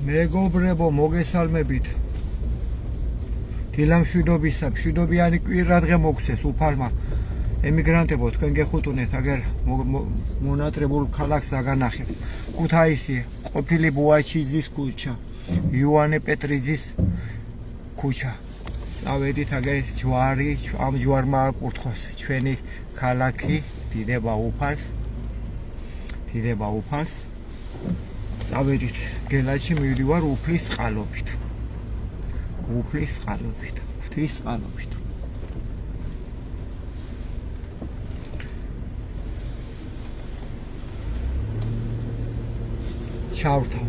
მეგობრებო, მოგესალმებით. დილამშვიდობისა, მშვიდობიანი კვირადღე მოგცეს უფალმა ემიგრანტებო, თქვენ გეხუტუნეთ, აგერ მონატრებულ ქალაქს დაგანახეთ. ქუთაისი, ყოფილი ბუაჩიძის ქუჩა, იოანე პეტრიძის ქუჩა. წავედით აგერ ჯვარი, ამ ჯვარმა აკურთხოს ჩვენი ქალაქი, დიდება უფალს. წავედით გელაში მივდივარ უფლის წყალობით. ღვთის წყალობით. ჩავრთავ.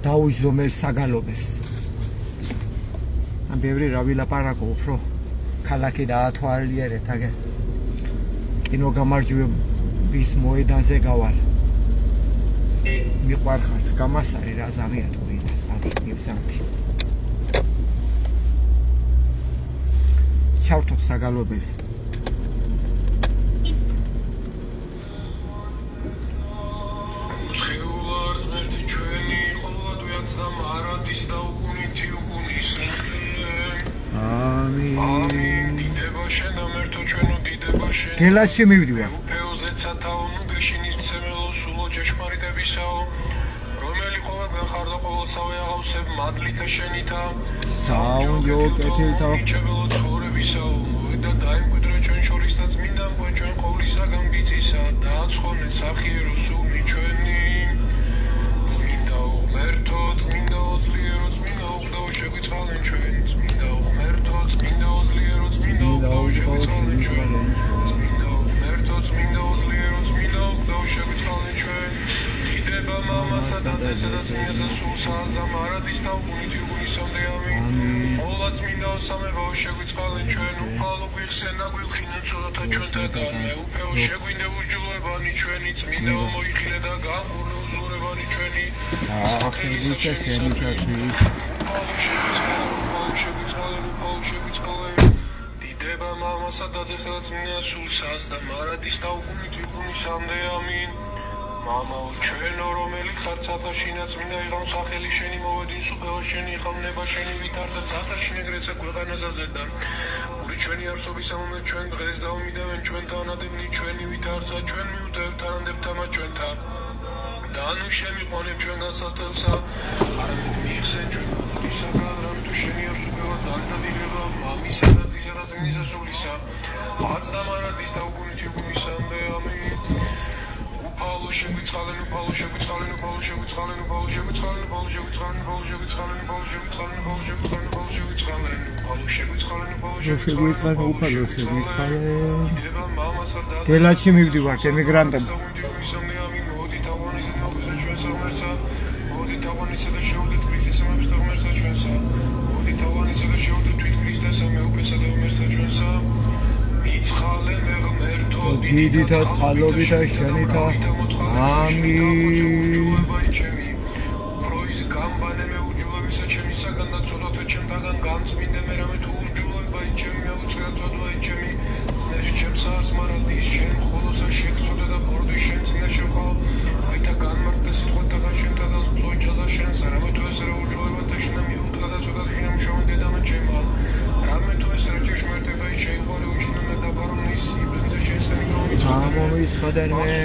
დაუჯდომელ საგალობელს. ამ ბევრი რა ვილაპარაკობ, რომ ქალაქი დაათვალიერეთ, აგერ კინოგამარჯვების მოედანზე გავალ. მიყვარხართ გამასარი რა ზამია თუინას ადმივზამთი. ჩავთოთ საგალობელი. ამინ. გელაში მივდივარ. საუნჯო კეთილთა დაიმკვიდრე ჩვენ შორისაც მინდა ჩვენ ყოვლისაგან ბიცისა დააცხონეთ სახიერო სული ჩვენი წმინდა ღმერთო წმინდა ოზლიერო წმინდა უხდაო შეგვიწყალენ ჩვენ წმინდა ღმერთო წმინდა ოზლიერო წმინდა უხდაო შეგვიწყალენ ჩვენ წმინდა ღმერთო წმინდა ოზლიერო წმინდა უხდაო შეგვიწყალენ ჩვენ დიდება მამასა და წესა და წმინდასა სულსაც და მარადის და უგუნითი უგუნისამდე ამინ ყოვლად წმინდა სამებაო შეგვიწყალენ ჩვენ უფალო გვიხსენა გვილხინა ცოდათა ჩვენთაგან მეუფეო შეგვინდე უსჯულოებანი ჩვენი წმინდაო მოიხილე და გამურე უზურებანი ჩვენი სახელისა ჩვენი შეგვიწყალენ დიდება მამასა და წესა და წმინდასა სულსაც და მარადის და უგუნითი უგუნისამდე ამინ მამაო ჩვენო რომელიც ხარ ცათაშინა წმინდა იყავ სახელი შენი მოვედინ სუფეო შენი იყავ ნება შენი ვითარცა ცათაშინ ეგრეცა ქვეყანაზე ზედა ური ჩვენი არსობისა მომენტ ჩვენ დღეს დავმიდევენ ჩვენთან ადევნი ჩვენი ვითარცა ჩვენ მიუტევთ თანამდებთამა ჩვენთან და ნუ შემიყვანებ ჩვენგან სასწელსა არამედ მიიხსენ ჩვენ ისაგან რამ თუ შენი არსობება ძალიან დიდება მამისა და ძისა და წმინდისა სულისა აც და მარადის და უგუნითი უგუნისამდე ამინ Paulo შეგვიწყალენ Paulo შეგვიწყალენ Paulo შეგვიწყალენ Paulo შეგვიწყალენ Paulo შეგვიწყალენ Paulo შეგვიწყალენ Paulo შეგვიწყალენ Paulo შეგვიწყალენ Paulo შეგვიწყალენ Paulo შეგვიწყალენ Paulo შეგვიწყალენ Paulo შეგვიწყალენ გელაში მივდივართ ემიგრანტები მოდი თავონიზე მოგზა ჩვენ სამერცა მოდი თავონიზე და შევდით ქრისტეს სამებს და ღმერთსა ჩვენსა მოდი თავონიზე და შევდით თვით ქრისტესა მეუფესა და ღმერთსა ჩვენსა იცხალენ ღმერთო დიდითა წყალობითა შენითა ამინ პროიზ გამბანე მეუჯულებისა ჩემისაგან და ცოდოთა ჩემთაგან გამწმინდე მე რამე თუ ურჯულება ჩემი მეუწია ცოდვა ჩემი წნეში ჩემსას მარადის შენ ხოლოსა შეგწოდე და ბორდი შენ წინა შევხალ აითა განმარტდა სიტყვათა და შენთა და წოიჭა და შენს რამე თუ ეს რა ურჯულება და შენ მიუდგა და ცოდა შენ მშოვენ დედამე ჩემა რამე თუ ეს რა ჭეშმარიტება შეიყვარე უჩინო და ბარონის იბრძე შენსენი გამომის ხადერმე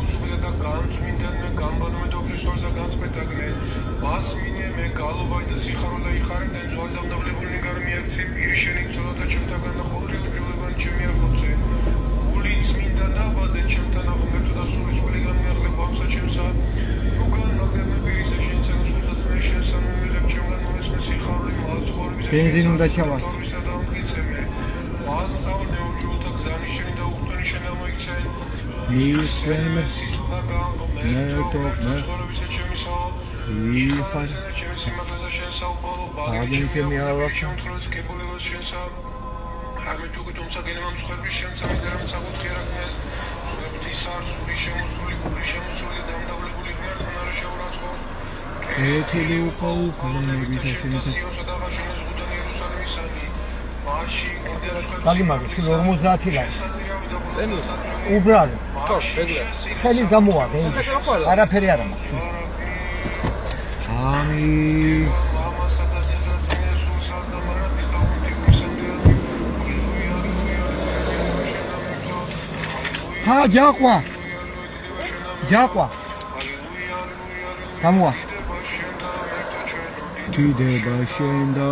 სულედა განწმინდანმე გამბანმე და ქრისტოსა განსპეტაგნე ბასმინე მე გალობაი და სიხარო და იხარებდნენ ზვალ დამდაბლებული გარმიაცი პირი შენი ცოდათა ჩემთაგან და ყოველი უჯულებანი ჩემი ახოცე გული წმინდა დაბადე ჩემთან აღმერთო და სულის ველი განმეახლება ამსა ჩემსა უკან მაგდერმე პირისა შენსა და სულსაც მე შენსა მომიღებ ჩემგან მომესმე სიხარო იმალ ცხოვრების ბენზინ უნდა ჩავას ასწავლე უჯულთა გზანი შენი და უხტენი შენ ამოიქცენ მისვენ მე ცხოვრებისა ჩემისა იფას ჩემი სიმართლეზე შენ საუბარო ბაგე ჩემი ავა შემთხვევით კებულებას შენსა რამე თუ გითუმცა გენემ მსხვერპლის შენსა მიდერამ საკუთხე რაკმეს სულების სარსული შემოსული გული შემოსული დამდავლებული ღმერთთან არა შეურაცხოს კეთილი უყაუყურები და შენითა გაგიმაგე 50 ლარი. უბრალოდ. ხო, შეგლა. ხელი გამოვა, არაფერი არ მაქვს. ამინ ჰა ჯაყვა გამოვა დიდება შენ და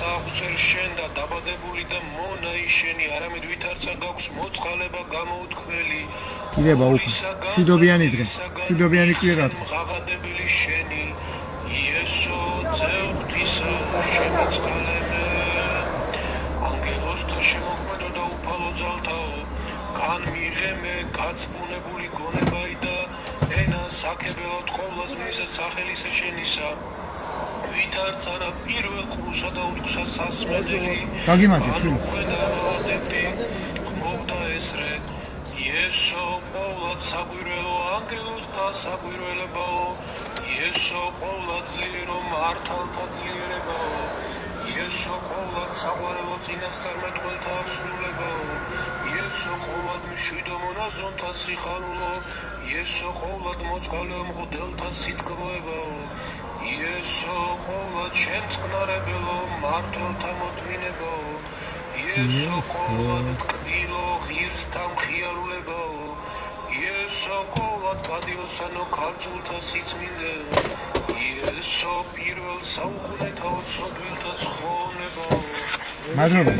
საუწერ შენ და დაბადებული და მონა ისენი არამედ ვითარცა გაქვს მოწყალება გამოუთქმელი დიდება უფალო მშვიდობიანი დღე მშვიდობიანი კვირა ღაღადებილი შენი იესო ძეღვთისა შემიწყალებ ანგელოსთა შემოქმედო და უფალო ძალთაო კან მიღემე გაცბუნებული გონებაი და ენა საქებელად ყოვლას მისად სახელისა შენისა ვითარცანა პირველ ყრუსა და უთქვსა სასმედელი გაგიმართეთ ხმოვდა ესრე იესო ყოვლად საგვირველო ანგელოსთა საგვირველებაო იესო ყოვლად ძლიერო მართალთა ძლიერებაო იესო ყოვლად საყვარელო წინასწარმეტყველთა აღსრულებაო იესო ყოვლად მშვიდო მონაზონთა სიხარულო იესო ყოვლად მოწყალეო მღვდელთა სიტყვებაო იესო ყოვლად შემწყნარებელო მართლთა მოთმინებაო იესო ყოვლად კბილო ღირსთა მხიარულებაო იესო ყოვლად კადიოსანო ქართულთა სიწმინდეო იესო პირველ საუკუნეთაო ცოდვილთა ცხონებაო მადლობა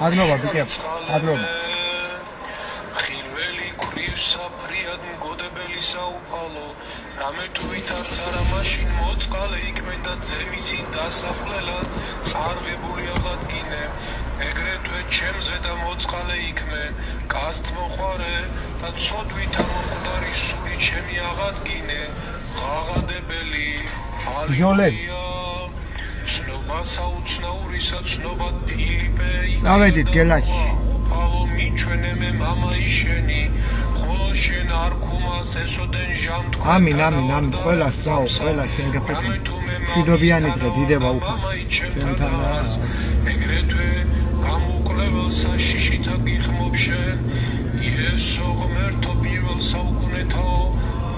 მადლობა ბიკეპ მადლობა ხილველი ქვრივსა ფრიად მგოდებელი საუფალო რამე თუ ვითარცა რა მაშინ მოწყალე იქმენ და ძემიცი დასახლელად წარღებული აღადგინე ეგრეთვე ჩემზე და მოწყალე იქმენ კასთ მოყვარე და ცოდვით ამოკვდარი სული ჩემი აღადგინე ღაღადებელი ალილუია ცნობა საუცნაურისა ცნობა ფილიპე წავედით გელაში უფალო მიჩვენე მამა ისენი შენ არ ქუმას ესოდენ ჟამთქვა ამინ ყველას დაო ყველა შენ გეხები მშვიდობიანი დღე დიდება უფალო შენთანაა ეგრეთვე გამოკლებელ საშიშითა გიხმობ შენ იესო ღმერთო პირველ საუკუნეთაო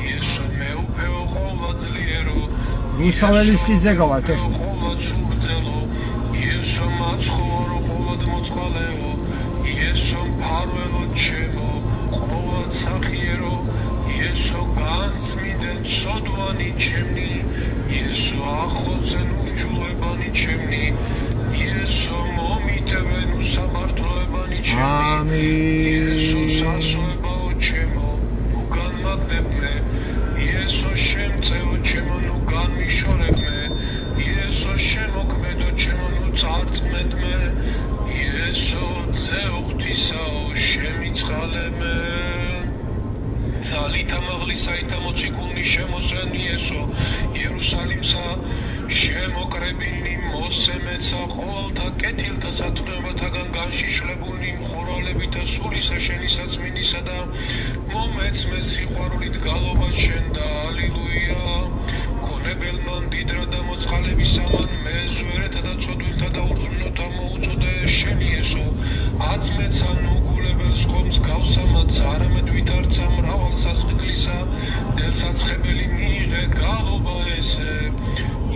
იესო მეუფეო ყოვლად ძლიერო მიხაველის ხიზე გავალთ ეხლა ყოვლად სურგძელო იესო მაცხოვრო ყოვლად მოწყალეო იესო მფარველო ჩემო ყოვლად სახიერო იესო გასწმინდენ ცოდვანი ჩემნი იესო ახოცენ ურჯულებანი ჩემნი იესო მომიტევენ უსამართლოებანი ჩემნი ამინ იესო სასოებაო ჩემო ნუ განმაგდებმე იესო შემწეო ჩემო ნუ განმიშორებმე იესო შემოქმედო ჩემო ნუ წარწმედმე იესო ძეღვთისაო შემიწყალემე ძალით ამაღლისაითა მოციქულნი შემოსენ იესო იერუსალიმსა შემოკრებილნი მოსემეცა ყოველთა კეთილთა სათნოებათაგან განშიშლებულნი მხურვალებითა სულისა შენი საწმინდისა და მომეცმე სიყვარულით გალობა შენ და ალილუია გონებელმან დიდრა და მოწყალებისამან მეზვერეთა და ცოდვილთა და ურძვნოთა მოუწოდე შენ იესო აწმეცა ნუგულებელს ხომს გავსამაც არამედ ვითარცა მრავალ სასყიდლისა დელსაცხებელი მიიღე გალობა ესე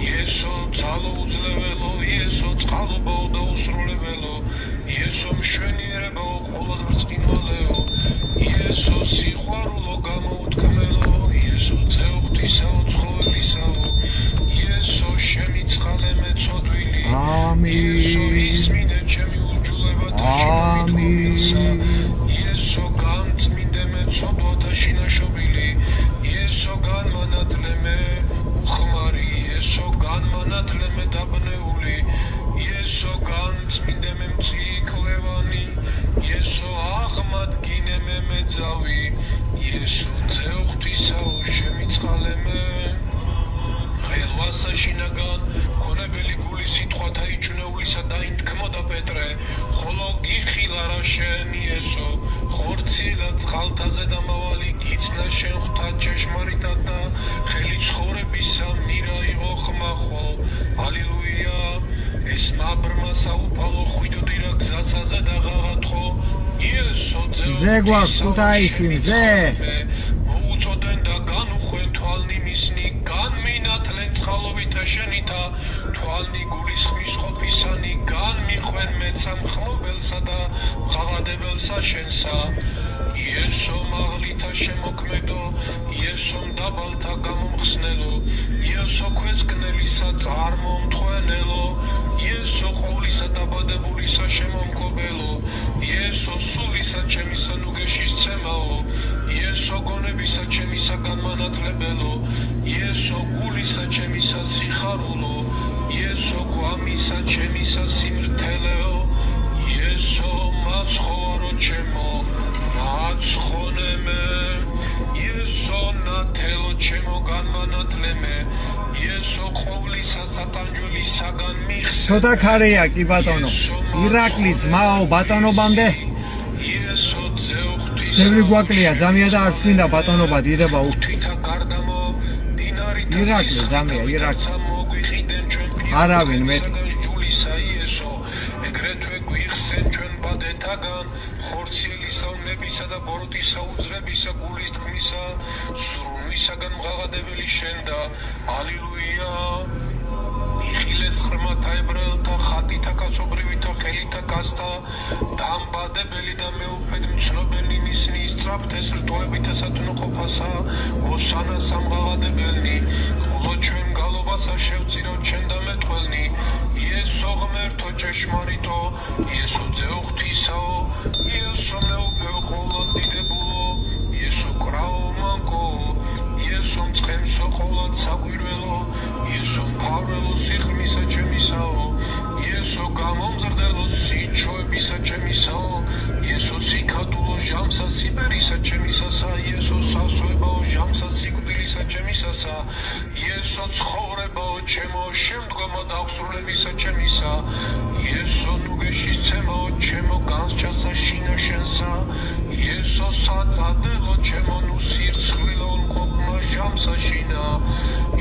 იესო ძალო უძლეველო იესო წყალობაო და უსრულებელო იესო მშვენიერებაო ყოვლად ბრწყინვალეო იესო სიყვარულო გამოუთქმელო იესო ძეღვთისაო ცხოველისაო იესო შემიწყალემე ცოდვილი იესო ისმინე ჩემი ურჯულება და შემომიტყობილსა იესო განწმინდემე ცოდვათა შინაშობილი იესო განმანათლემე უხმარი იესო განმანათლემე დაბნეული იესო განწმინდემე მწიკლევანი იესო აღმადგინემე მეძავი იესო ძეღვთისაო შემიწყალემე ხელვასა შინაგან ქონებელი გული სიტყვათა იჭვნეულისა დაინთქმოდა პეტრე ხოლო გიხილა რა შენ იესო ხორცილა წყალთაზე და მავალი გიცნა შენ ღვთად ჭეშმარიტად და ხელი ცხოვრებისა მირა იყო ხმახო ალილუია ესმა ბრმა საუფალო ხვიდოდი რა გზასაზე და ღაღათხო იესო ზე გვაქვს ქუთაისში ზე მოუწოდენ და განუხვენ თვალნი მისნი განმინათლენ წყალობითა შენითა თვალნი გულის ხმის ყოფისანი განმიხვენ მეცა მხმობელსა და ღაღადებელსა შენსა იესო მაღლითა შემოქმედო იესო დაბალთა გამომხსნელო იესო ქვესკნელისა წარმომთხვენელო იესო ყოვლისა დაბადებულისა შემომკობელო იესო სულისა ჩემისა ნუგეშის ცემაო იესო გონებისა ჩემისა განმანათლებელო იესო გულისა ჩემისა სიხარულო იესო გვამისა ჩემისა სიმრთელეო იესო მაცხოარო ჩემო მაცხონემე იესო ნათელო ჩემო განმანათლემე იესო ყოვლისა სატანჯველისაგან მიხსენე ცოტა ქარეა კი ბატონო ირაკლის ძმაო ბატონობამდე იესო ძეუხთვის ბევრი გვაკლია ზამია და არ გვინდა ბატონობა დიდება უხდის ირაკლის ზამია ირაკლის არავინ მეტი იესო ეგრეთვე გვიხსენ ჩვენ ბადეთაგან ხორციელისა უნებისა და ბოროტისა უძღებისა გულის თქმისა სრულისაგან მღაღადებელი შენ და ალილუია იხილეს ხრმათა ებრაელთა ხატითა კაცობრივითა ხელითა კაცთა დამბადებელი და მეუფედ მცნობელი მისნი სწრაფთეს რტოებითა სათნოყოფასა ოსანა სამღაღადებელნი ხოლო ჩვენ გალობასა შევწირავ ჩვენ და მეტყველნი იესო ღმერთო ჭეშმარიტო იესო ძეუხთისაო იესო მეუფე ყოვლად დიდებულო იესო კრაო მანკო იესო მწყემსო ყოვლად საკვირველო იესო მფარველო სიხმისა ჩემისაო იესო გამომზრდელო სიჩოებისა ჩემისაო იესო სიქადულო ჟამსა სიბერისა ჩემისასა იესო სასოებაო ჟამსა სიკვდილისა ჩემისასა იესო ცხოვრებაო ჩემო შემდგომა დაუსრულებისა ჩემისა იესო ნუგეშის ცემაო ჩემო განსჯასა შინა შენსა იესო საწადელო ჩემო ნუ სირცხვილო მყოფმა ჟამსა შინა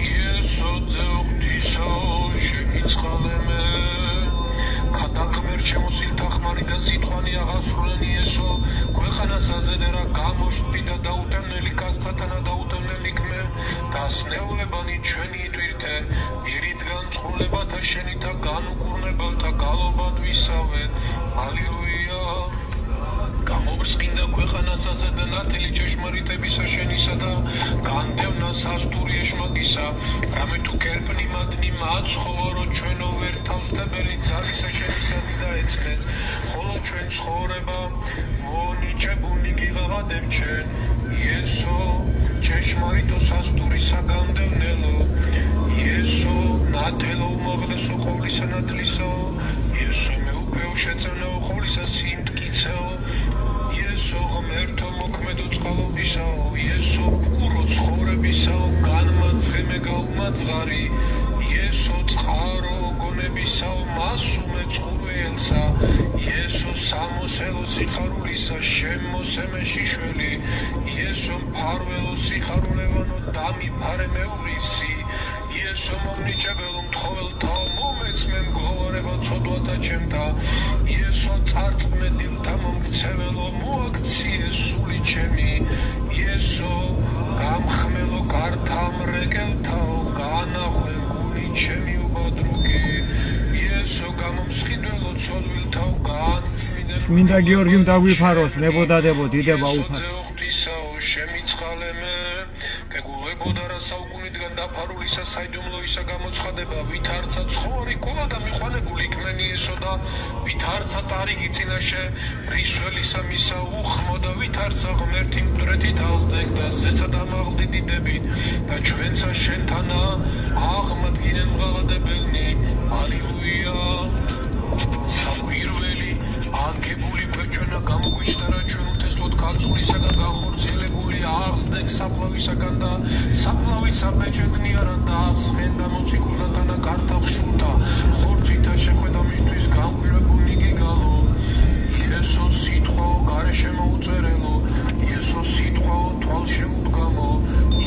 იესო ძეუხთისაო შემიწყალემე ქადაგმერ ჩემო სილთა ხმარი და სიტყვანი აღასრულენ იესო ქვეყანას აზედერა გამოშტი და დაუტევნელი კაცთათანა დაუტევნელი ქმე დასნეულებანი ჩვენი იტვირთე ირიდგან წყრულებათა შენითა განუკურნებელთა გალობად ვისავენ ალილუია გამობრწყინდა ქვეყანას აზედე ნათელი ჭეშმარიტებისა შენისა და განდევნა სასტური ეშმაკისა რამე თუ კერპნი მათნი მაცხოვარო ჩვენო ვერ თავსდებელი ძალისა შენისა დაეცნეს ხოლო ჩვენ ცხოვრება მონიჭებუნი გიღაღადებ ჩვენ იესო ჭეშმარიტო სასტურისა განდევნელო იესო ნათელო უმაღლესო ყოვლისა ნათლისო იესო მეუფეო შეწევნეო ყოვლისა სიმტკიცეო იესო ღმერთო მოქმედო წყალობისაო იესო პურო ცხოვრებისაო განმაძღემე გაუმაძღარი იესო წყარო გონებისაო მასუმე წყურველსა იესო სამოსელო სიხარულისა შემოსემე შიშველი იესო მფარველო სიხარულევანო დამიფარე მეურისი იესო მომნიჭებელო მთხოველთაო მომეცმე მგლოვარება ცოდვათა ჩემთა იესო წარწმე დილთა მომქცეველო მოაქციე სული ჩემი იესო გამხმელო გართა მრეკელთაო განახვე გული ჩემი უბადრუგი იესო გამომსხიდველო ცოდვილთაო განწმინდე წმინდა გიორგიმ დაგვიფაროს ნებოდადებო დიდება უფალს შემიწყალემე გეგულებოდა რა საუკუნიდან დაფარულისა საიდუმლოისა გამოცხადება ვითარცა ცხოვრი ყოლა და მიყვანებული იქმენი ესო და ვითარცა ტარიგი წინაშე რისველისა მისა უხმო და ვითარცა ღმერთი მკვდრეთი თავს და ზეცა დამაღლდი დიდებით და ჩვენცა შენთანა აღმადგინენ მღაღადებელნი ალილუია საკვირველი აგებული გვეჩვენა გამოგვიჩნდა ჩვენ უთესლოდ კალწულისა და განხორციელებული აღზრდენ საფლავისაგან და საფლავისა ბეჭედნიარა და ასხენ და მოციქულა დანა კარტახშულთა ხორცითა შეხვედა მისთვის განკვირებული გიგალო იესო სიტყვაო გარეშე მოუწერელო იესო სიტყვაო თვალშემუდგამო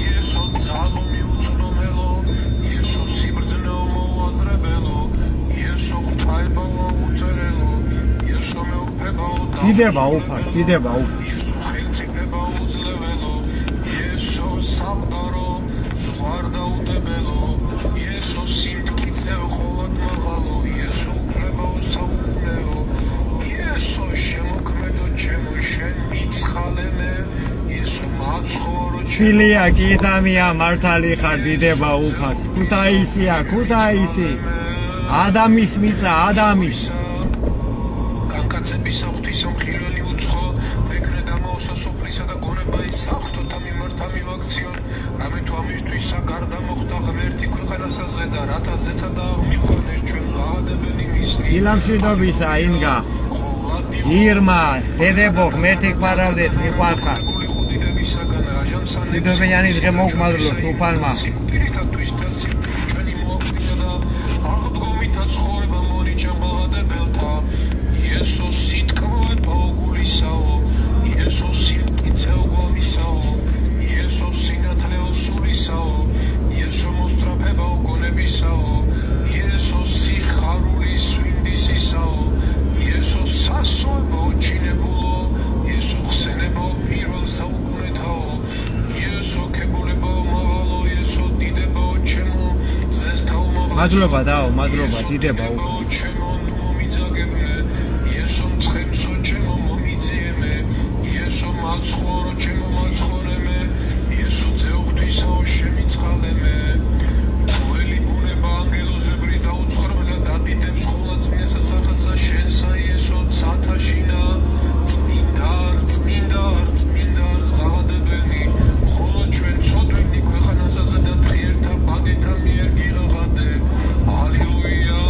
იესო ძალო მიუწვდომელო იესო სიბრძნეო მოუაზრებელო ხაებაო უწერელო იესო მეუფებაო დიდება უფალს დიდება უფალს იესო ხელმწიფებაო უძლეველო იესო სამყარო ზღვარ დაუდებელო იესო სიმტკიცეო ხოლოდ მაღალო იესო უფლებაო საუკუნეო იესო შემოქმედო ჩემო შენ მიცხალემე იესო მაცხოვრო შილია გიზამია მართალი ხარ დიდება უფალს ქუთაისია ქუთაისი ადამის მიწა ადამის განკაცებისა ღვთისა მხილველი უცხო ვეკრე დამაოსა სოფლისა და გონება ის სახთოთა მიმართა მივაქციონ რამე თუ ამისთვისა გარდა მოხდა ღმერთი ქვეყანასა ზედა რათა ზეცა და აღმიყვანეს ჩვენ ღადებელი მისნი ილამშვიდობისა ინგა ირმა დედებო ღმერთი გვარავდეთ მიყვარხარ მშვიდობიანი დღე მოგმადლოთ უფალმა Iesо sitkamoe pogulisao, Ieso simtitseo gomisao, Ieso sinatleo sulisao, Ieso mostrapebao gonebisao, Ieso sixaruli swindisisao, Ieso sasoebao chinebulo, Ieso xenebao pirvel saukунetao, Ieso kebulebao magalo, Ieso didebao chemo, zestao magalo. მადლობა დაო მადლობა დიდება უფალს ცხემსო ჩემო მომიძიემე იესო მაცხოვრო ჩემო მაცხოვრემე იესო ძეუღვთისაო შემიცხალემე ყოველი ბუნება ანგელოზებრი დაუცხრომელა დადიდებს ხოლა წმინდა სახელსა შენსა იესო ცათაშინა წმინდა ღაღადებენი ხოლო ჩვენ ცოდვენი ქვეყანასაზე და ღიერთა ბაგეთა მიერ გიღაღადე ალილუია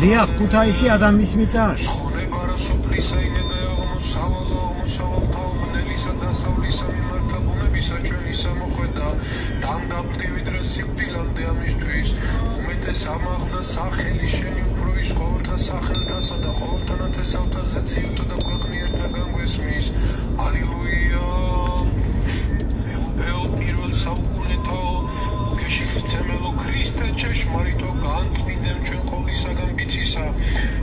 დიახ ქუთაისი ადამიანის მიწა ხონებარა სოფლისა ინებე აღმოსავალთაო ბნელისა დასავლისა მიმართა ბუნებისა ჩვენისა მოხვედა დამგაბდი ვიდრე სიკვდილამდე ამისთვის უმეტეს ამაღლდა სახელი შენი უფრო ის ყოველთა სახელთასა და ყოველთა ნათესავთაზე ციუტო და ქვეყნიერთა განგვესმის ალილუია ეუბეო პირველ საუკუნეთაო გეშიფცემელო ქრისტე ჭეშმარიტო განწმინდემ ჩვენ ყოვლისაგან ბიცისა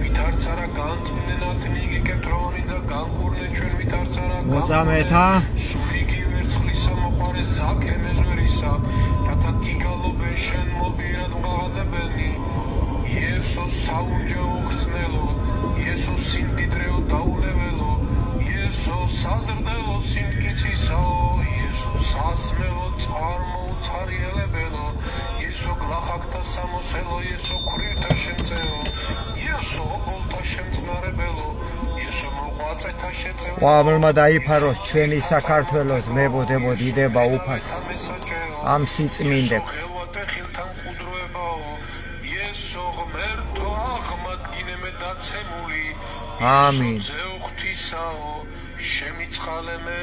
ვით არც არა განწმინდენ ათნიგი კეთრონი და განკურნე ჩვენ ვით არც არა მოწამეთა სულიგი ვერცხლისა მოყვარე ზაქე მეზვერისა რათა გიგალობენ შენ მობიერად მღაღადებელნი იესო საუნჯეო უხსნელო იესო სიმდიდრეო დაულეველო იესო საზრდელო სიმტკიცისაო იესო სასმელო წარმოუცარიელებელო იესო გლახაკთა სამოსელო იესო ქვრივთა შემწეო იესო ობოლთა შემწყნარებელო იესო მოღვაწეთა შეწევნო ყვავილმა დაიფაროს ჩვენი საქართველოს მებოდებო დიდება უფალს ამ სიწმინდებ ხელთა მყუდროებაო იესო ღმერთო აღმადგინემე დაცემული ამინ ზეუღვთისაო შემიცხალემე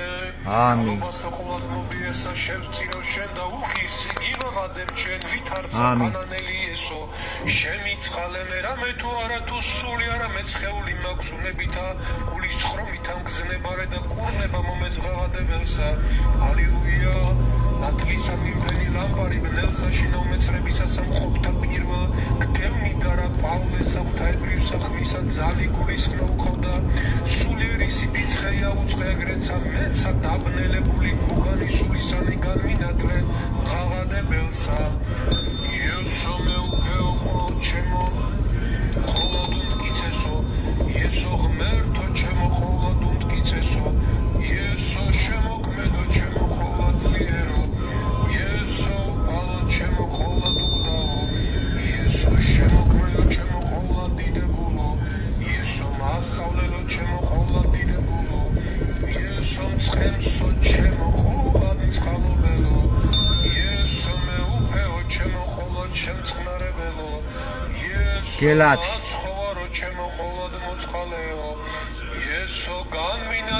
ამინ მოსაყოლად მობიესა შევწირო შენ და უხისი გიღაღადებ ჩვენ ვით არც ხანანელი იესო შემიცხალემე რამე თუ არა თუ სული არა მეცხეული მაქვს უნებითა გულის ხრომითა მგზნებარე და კურნება მომეძღაღადებელსა ალილუია ნათლისა მიმფენი ლამპარი ბნელსა შინაო მეცრებისა სამყოფთა პირველ გდევნი დარა პავლესა ღვთაებრივსა ხმისა ძალი გულისხმო უხავდა სულიერი სიბიცხეა უწყე ეგრეცა მეცა დაბნელებული გუგანი სულისანი განმინათლე ღაღადებელსა იესო მეუფეო ხოლო ჩემო ხოლოდ უნტკიცესო იესო ღმერთო ჩემო ხოლოდ უნტკიცესო იესო გელათ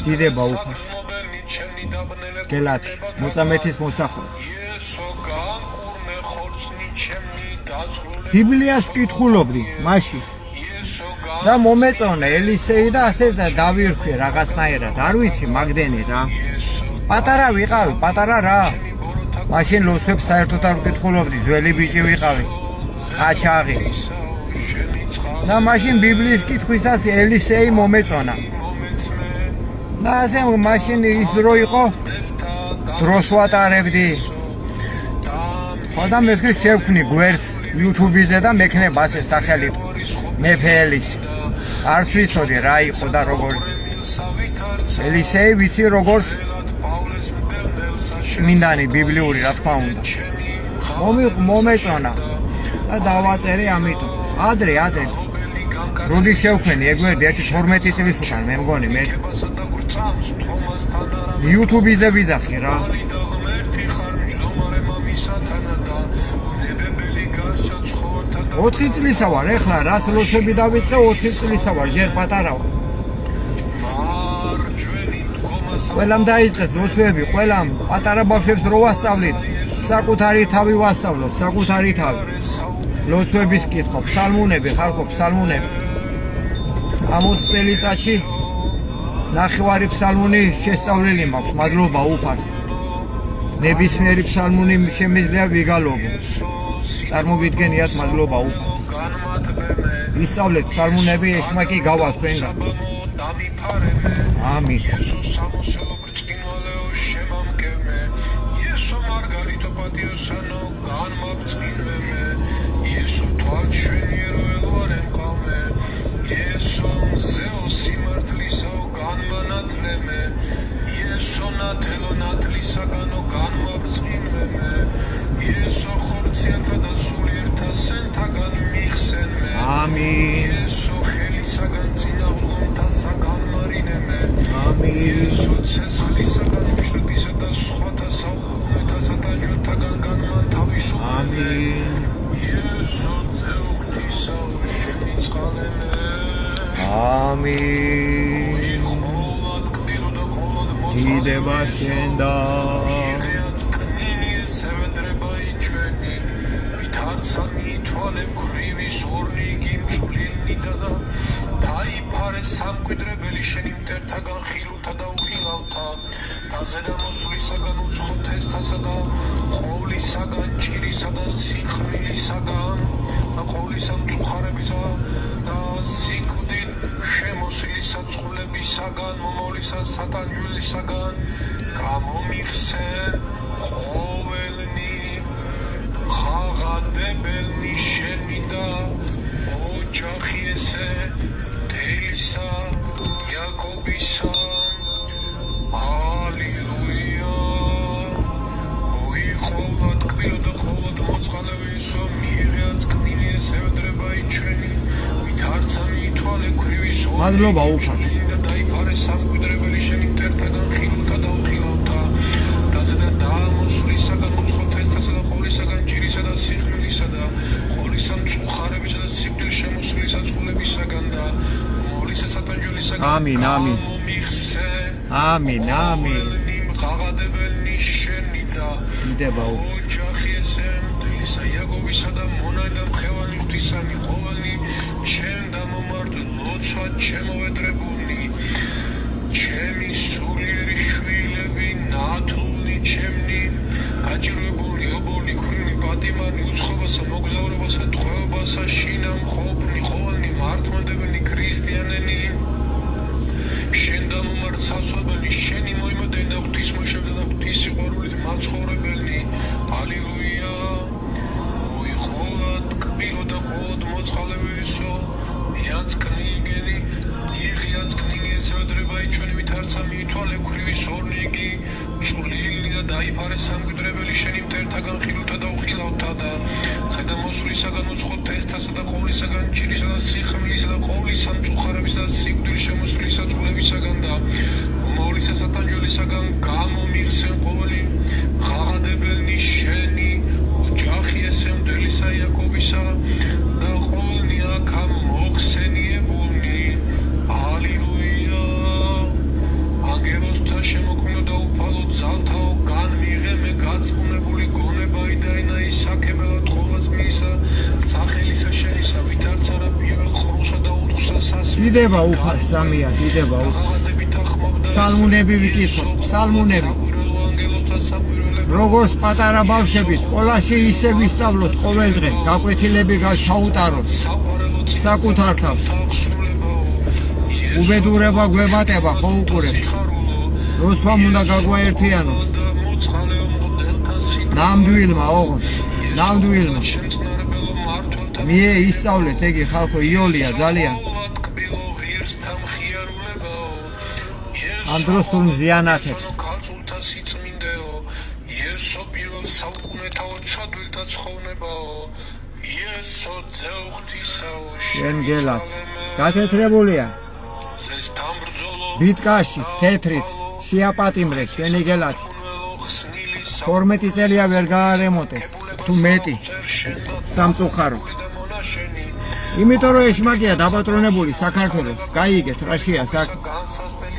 დიდება უფალს გელათ მოწამეთის მოსახლე ბიბლიას ვკითხულობდი მაშინ და მომეწონა ელისეი და ასე დავირხვი რაღაცნაირად არ ვიცი მაგდენი რა პატარა ვიყავი პატარა რა მაშინ ლოცვებს საერთოდ არ ვკითხულობდი ძველი ბიჭი ვიყავი აჩაღი და მაშინ ბიბლიის კითხვისას ელისეი მომეწონა და ასე მაშინ ის რო იყო დროს ვატარებდი ხოდა მეთქი შევქმნი გვერდს YouTube-ზე და მექნება ასე სახელით მეფე ელისი არც ვიცოდი რა იყო და როგორი ელისეი ვიცი როგორც წმინდანი ბიბლიური რა თქმა უნდა მომეწონა და დავაწერე ამიტომ ადრე როდი შევქმნი ეგვერდი 12 წლის უკან მე მგონი მე YouTube-ზე ვიზახი რა 4 წლისა ვარ ეხლა რას ლოცვები დავიწყე 4 წლისა ვარ ჯერ პატარა ვარ ყველამ დაიწყეს ლოცვები ყველამ პატარა ბავშვებს რო ვასწავლით საკუთარი თავი ვასწავლოთ საკუთარი თავი ლოცვების კითხვა ფსალმუნები ხალხო ფსალმუნები ამ 20 წელიწადში ნახევარი ფსალმუნი შესწავლილი მაქვს მადლობა უფალს ნებისმიერი ფსალმუნი შემიძლია ვიგალობო წარმოვიდგენიათ მადლობა უფალს ვისწავლეთ ფსალმუნები ეშმაკი გავა თქვენგან ამინ დიდება შენ და სამკვიდრებელი შენი მტერთაგან ხილულთა და უხილავთა და ზედამოსვლისაგან უცხო თესთასა და ყოვლისაგან ჭირისა და სიხმილისაგან და ყოვლისა მწუხარებისა და სიკვდით შემოსილისა წყულებისაგან მომავლისა სატანჯველისაგან გამომიხსენ ყოველნი ხაღადებელნი შენი და ოჯახი ესე Elisa, Jacobisa, Alleluia. Oi, ხოლოდ კვიოდა ხოლოდ მოწყალევისო, მიიღეთ კნილი ესევდრება იჩვენი, ვითარცანი თვალე ქვრივის ორი. მადლობა უფალს. და დაიფარე სამკვიდრებელი შენი მტერთაგან ხილულთა და უხილავთა. და ზედა დაამოსვლისაგან უცხო თესთასა და ყოვლისაგან ჭირისა და სიხმელისა და ყოვლისა მწუხარებისა და სიკვდილ შემოსვლისა წყულებისაგან და Amin, amin. Amin, amin. Ხაღადებელნი შენი და დიდება ოჯახი ესემ თლისა იაკობისა და მონადა მხევანი ღვთისანი ყოველნი ჩემ და მომართულ ლოცვა ჩემოვედრებულნი ჩემი სულიერი შვილები ნათლული ჩემნი გაჭირვებული ობოლნი ქვრივი პატიმარი უცხობასა მოგზაურობასა თხოვებასა შინამ ყოფნი ყოველნი მართლმადებელი ქრისტიანენი შენ დამომართ სასვაბელი შენი მოიმოდენ და ღვთის მოშებდა და ღვთის სიყვარულით მაცხოვრებელნი ალილუია oi ხოლოდ კბილო და ხოლოდ მოწყალებისო იაცკნიგენი იღიაცკნიგი ესევდრება იჩვენი ვითარცა მიითვალე ქვრივის ორნიგი წვლილი და დაიფარე სამკვიდრებელი შენი მტერთაგან ხილულთა და უხილავთა და ზედამოსვლისაგან უცხო თესთასა და ყოვლისაგან ჭირისა და სიხმლისა და ყოვლისა მწუხარებისა და სიკვდილ შემოსვლისა წყულებისაგან და მომავლისა სატანჯველისა მისაგან გამომიხსენ ყოველი ღაღადებელნი შენი ოჯახი ესემდელისა იაკობისა და ყოველნი აქამ მოხსენიებულნი ალილუია ანგელოზთა შემოქმნო და უფალო ძალთაო განმიღე გაწმუნებული გონებაი და ენა ისაქებელად ხოვლაწმინისა სახელისა შენისა ვითარც არა პირველ ხროსა და უთხსა სასმელი დიდება უფალს სამია დიდება უფალს ფსალმუნები ვიკითხოთ ფსალმუნები როგორც პატარა ბავშვების სკოლაში ისე ვისწავლოთ ყოველდღე გაკვეთილები ჩაუტაროთ საკუთარ თავს უბედურება გვემატება ხო უყურებთ როსვამ უნდა გაგვაერთიანოთ ნამდვილმა ოღონდ ნამდვილმა მie ისწავლეთ ეგი ხალხო იოლია ძალიან ამ დროს თუ მზიანათებს იესო პირველ საუკუნეთაო ჩადვილთა ცხოვრებაო იესო ძე ღვთისაო შენ გელას გათეთრებულია ბიტკაში თეთრით შეაპატიმრე შენი გელათი 12 წელია ვერ გაარემონტეს თუ მეტი სამწუხაროდ იმიტომ რომ ეშმაკია დაპატრონებული საქართველოს გაიგეთ რაშია საქმე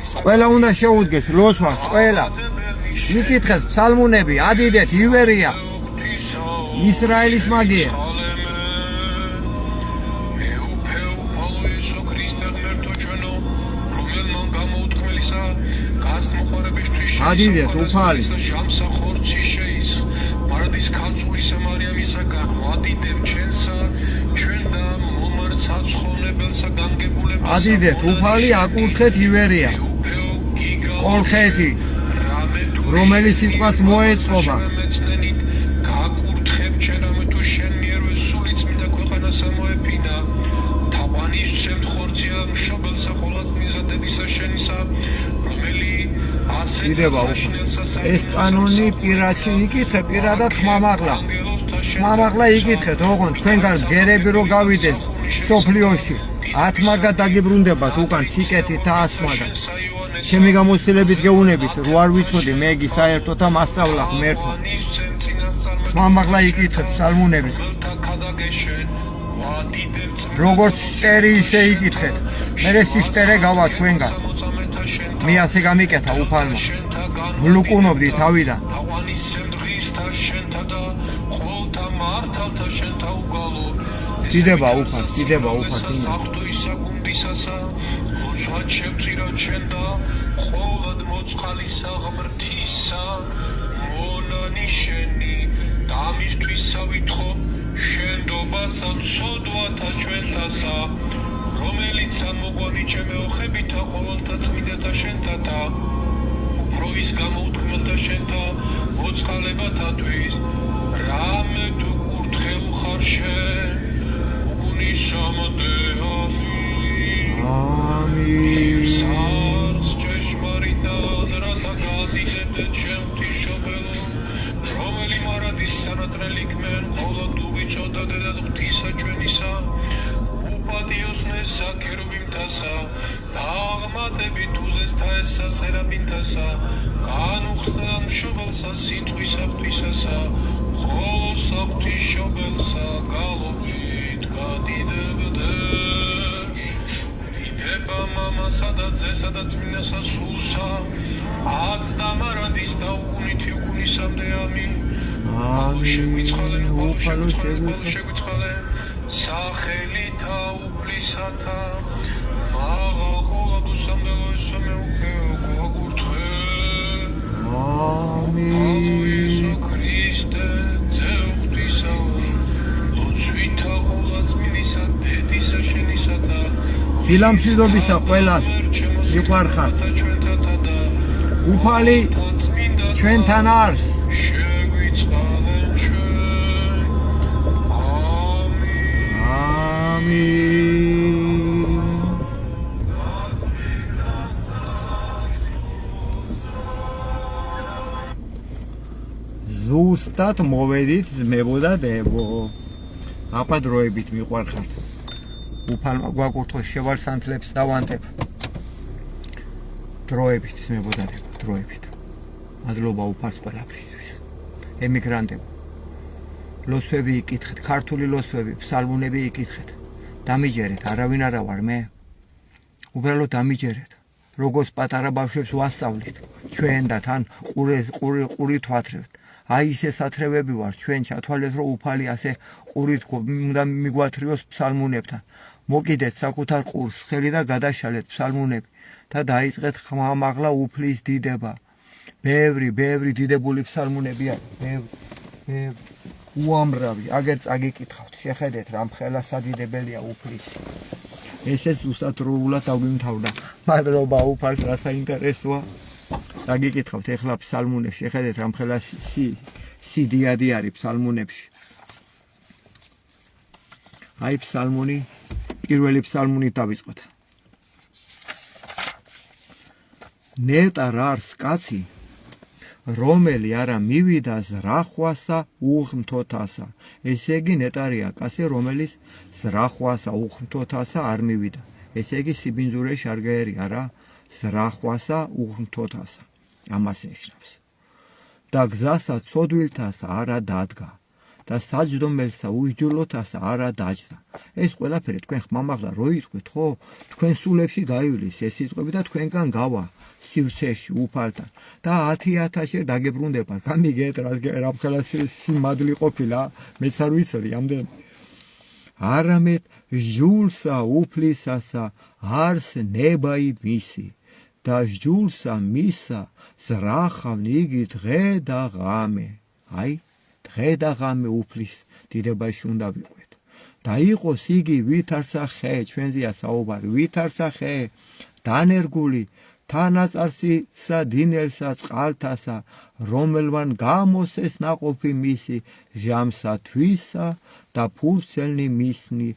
ყველა უნდა შეუდგეს ლოცვას ყველა იკითხეთ ფსალმუნები ადიდეთ ივერია ისრაელის მაგია ადიდეთ უფალი მარადის ქალწულისა მარიამისაგან ადიდებ ჩვენსა ჩვენ და მომარცა ცხონებელსა განგებულებასა ადიდეთ უფალი აკურთხეთ ივერია კოლხეთი რომელიც სიტყვას მოეწყობა გაკურთხებ ჩემ თუ შენ მიერვე სული წმინდა ქვეყანასა მოეფინა თავანის ჩემ ხორცია მშობელსა ყოლაწმინისა დედისა შენისა რომელი დიდება ეს კანონი პირადში იკითხე პირადად ხმამაღლა იკითხეთ ოღონდ თქვენგან გერები რო გავიდეს სოფლიოში 10 მაგად დაგიბრუნდებათ უკან სიკეთით და ასმაგად ჩემი გამოცდილებით გეუნებით რო არ ვიცოდი მე გი საერთოდ ამ ასწავლა ღმერთმა ხმამაღლა იკითხეთ ფსალმუნები როგორც შტერი ისე იკითხეთ მე სიშტერე გავა თქვენგან მე ასე გამიკეთა უფალმა ვლუკუნობდი თავიდან დიდება უფალს შეწირო ჩვენ და ყოვლად მოწყალისა ღმრთისა მონანი შენი და ამისთვისა ვითხოვ შენდობასა ცოდვათა ჩვენთასა რომელიც ამოგვანი ჩემეოხებითა ყოველთა წმინდათა შენთათა უფრო ის გამოუთქმელთა შენთა მოწყალებათათვის რამე თუ კურთხევ ხარ შენ უგუნისამოდე ამინ სარს ჭეშმარიტად რათა გადიდეთ ჩემ თიშობელო რომელი მარადის სანატრელი ქმენ ყოვლად უვიწოდა დედა ღვთისა ჩვენისა უპატიოსნესა ქერუბიმთასა და აღმატებით უზესთა ესა სერაფინთასა განუხსნა მშობელსა სიტყვისა ღვთისასა ხოლო საღვთისმშობელსა გალობით გადიდებდე მამასა და ძესა და წმინდასა სულსა აცდა მარადის და უკუნითი უკუნისამდე ამინ შეგვიცხალენ უფალო შეგვიცხალენ სახელითა უფლისათა მაღალ ყოვლად უსამდელო ესა მეუქეო გაგურთხე ამინ იესო ქრისტე ძე ღვთისაო ლოცვითა ყოვლად წმინდისა დედისა შენისათა დილამშვიდობისა ყველას მიყვარხართ უფალი ჩვენთან არის ამინ ზუსტად მოვედით ძმებო და დებო აპადროებით მიყვარხართ უფალმა გვაკურთხეს შევარსანთლებს დავანტებ დროებით ძმებო და დებო დროებით მადლობა უფალს ყველაფრისთვის. ემიგრანტებო, ლოსვები იკითხეთ, ქართული ლოსვები, ფსალმუნები იკითხეთ. დამიჯერეთ, არავინ არა ვარ მე. უბრალოდ დამიჯერეთ. როგორც პატარა ბავშვებს ვასწავლით, ჩვენ და თან ყურით ვათრევთ. აი ეს ესათრევები ვარ, ჩვენ ჩათვალეთ, რომ უფალი ასე ყურით უნდა მიგვათრიოს ფსალმუნებთან. მოკიდეთ საკუთარ ყურს, ხელი და გადაშალეთ ფსალმუნები და დაიწყეთ ხმამაღლა უფლის დიდება. ბევრი დიდებული ფსალმუნები არის, ბევრი. უამრავი, აგერ წაგიკითხავთ, შეხედეთ რა მხელა სადიდებელია უფლისი. ესეც ზუსტად როულად აგვიმთავრდა. მადლობა უფალს, რა საინტერესოა. წაგიკითხავთ ეხლა ფსალმუნებს, შეხედეთ რა მხელა სიდიადი არის ფსალმუნებში. აი ფსალმუნი, პირველი ფსალმუნით დავიწყოთ. ნეტარ არს კაცი, რომელი არა მივიდა ზრახვასა უღმთოთასა. ესე იგი ნეტარია კაცი, რომელიც ზრახვასა უღმთოთასა არ მივიდა. ესე იგი სიბინძურეში არ გაერია რა ზრახვასა უღმთოთასა. ამას ნიშნავს. და გზასა ცოდვილთასა არა დადგა და საჯდომელსა უსჯულოთასა არა დაჯდა. ეს ყველაფერი თქვენ ხმამაღლა რო იტყვით, ხო? თქვენ სულებში გაივლის ეს სიტყვები და თქვენგან გავა სივრცეში უფალთან და 10,000-ში დაგებრუნდება. გამიგეთ რა მხელა სიმადლი ყოფილა, მეც არ ვიცოდი ამდენ. არამედ ჟულსა უფლისასა არს ნებაი მისი და ჟულსა მისა ზრახავ იგი დღე და ღამე. აი დღე და ღამე უფლის დიდებაში უნდა ვიყვეთ. და იყოს იგი ვითარცა ხე, ჩვენზეა საუბარი, ვითარცა ხე, დანერგული თანაწარსისა დინელსა წყალთასა, რომელმან გამოსეს ნაყოფი მისი ჟამსა თვისა და ფურცელნი მისნი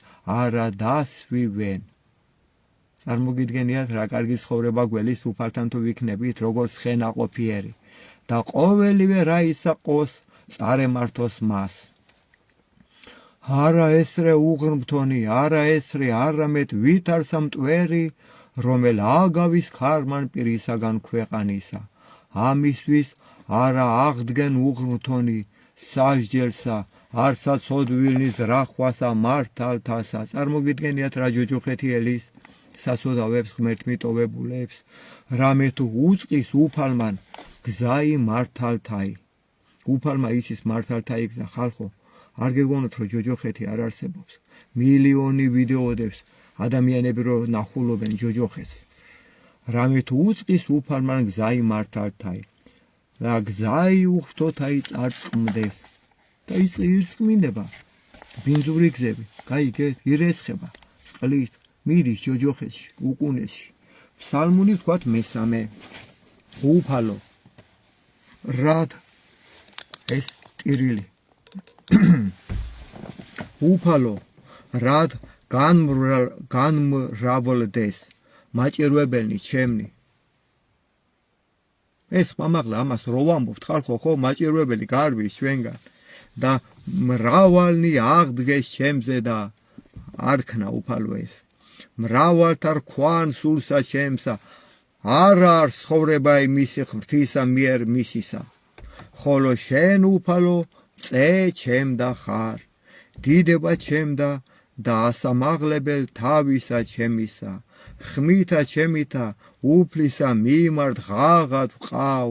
არა დასვივენ. წარმოგიდგენიათ რა კარგი ცხოვრება გველის უფალთან თუ ვიქნებით, როგორც ხე ნაყოფიერი და ყოველივე რა ისაყოს წარემართოს მას. არა ესრე უღრმთონი, არა ესრე არამედ ვითარცა მტვერი, რომელ აგავის ხარმან პირისაგან ქვეყანისა. ამისთვის არა აღდგენ უღრმთონი სასჯელსა, არცა ცოდვილნი ზრახვასა მართალთასა. წარმოგიდგენიათ რა ჯოჯოხეთი ელის სასოდავებს ღმერთმიტოვებულებს, რამე თუ უწყის უფალმან გზაი მართალთაი. უფალმა ისის მართალთაი გზა ხალხო, არ გეგონოთ რომ ჯოჯოხეთი არ არსებობს. მილიონი ვიდეოდებს ადამიანები რო ნახულობენ ჯოჯოხეთს. რამე თუ უწყის უფალმან გზაი მართალთაი და გზაი უღთოთაი წარწყმდეს. და ის ირწყმინდება ბინძური გზები, გაიგეთ, ირესხება წყლით, მიდის ჯოჯოხეთში, უკუნესში. ფსალმუნი ვთქვათ მესამე. უფალო რად ეს ტირილი უფალო რად განმრავლდეს მაჭირვებელნი ჩემნი. ეს ხმამაღლა ამას რო ვამბობთ ხალხო, ხო, მაჭირვებელი გარბის ჩვენგან და მრავალნი აღდგეს ჩემზე და არქნა უფალო ეს. მრავალთა რქვან სულსა ჩემსა, არა არის ცხოვრება მისი ღვთისა მიერ მისისა. ხოლო შენ უფალო წე ჩემდა ხარ, დიდება ჩემდა და ასამაღლებელ თავისა ჩემისა. ხმითა ჩემითა უფლისა მიმართ ღაღად ვყავ